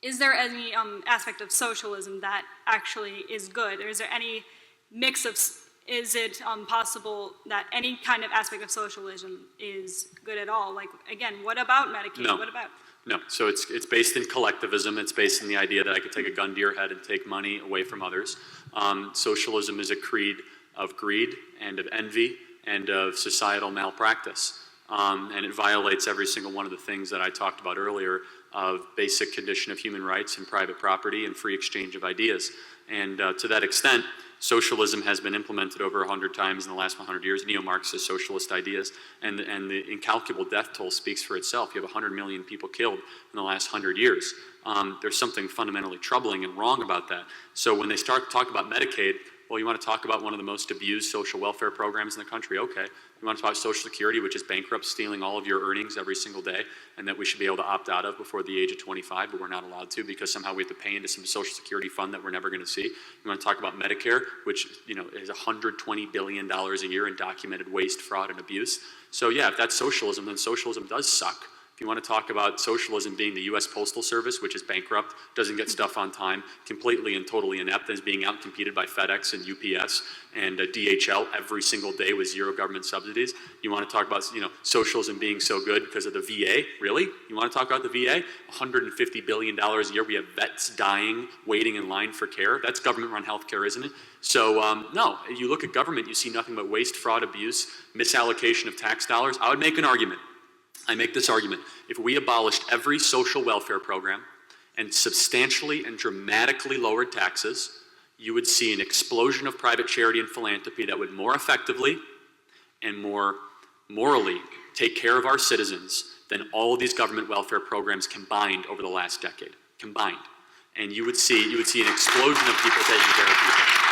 is there any aspect of socialism that actually is good? Or is there any mix of, is it possible that any kind of aspect of socialism is good at all? Like, again, what about Medicaid? No. What about? No, so it's based in collectivism. It's based in the idea that I could take a gun to your head and take money away from others. Socialism is a creed of greed and of envy and of societal malpractice. And it violates every single one of the things that I talked about earlier of basic condition of human rights and private property and free exchange of ideas. And to that extent, socialism has been implemented over 100 times in the last 100 years, neo-Marxist socialist ideas, and the incalculable death toll speaks for itself. You have 100 million people killed in the last 100 years. There's something fundamentally troubling and wrong about that. So when they start talking about Medicaid, well, you want to talk about one of the most abused social welfare programs in the country? Okay. You want to talk about Social Security, which is bankrupt, stealing all of your earnings every single day, and that we should be able to opt out of before the age of 25, but we're not allowed to because somehow we have to pay into some Social Security fund that we're never going to see. You want to talk about Medicare, which is $120 billion a year in documented waste, fraud, and abuse. So yeah, if that's socialism, then socialism does suck. If you want to talk about socialism being the U.S. Postal Service, which is bankrupt, doesn't get stuff on time, completely and totally inept, is being outcompeted by FedEx and UPS and DHL every single day with zero government subsidies. You want to talk about socialism being so good because of the VA? Really? You want to talk about the VA? $150 billion a year. We have vets dying, waiting in line for care. That's government-run health care, isn't it? So no, you look at government, you see nothing but waste, fraud, abuse, misallocation of tax dollars. I would make an argument. I make this argument. If we abolished every social welfare program and substantially and dramatically lowered taxes, you would see an explosion of private charity and philanthropy that would more effectively and more morally take care of our citizens than all of these government welfare programs combined over the last decade. Combined. And you would see an explosion of people taking care of people.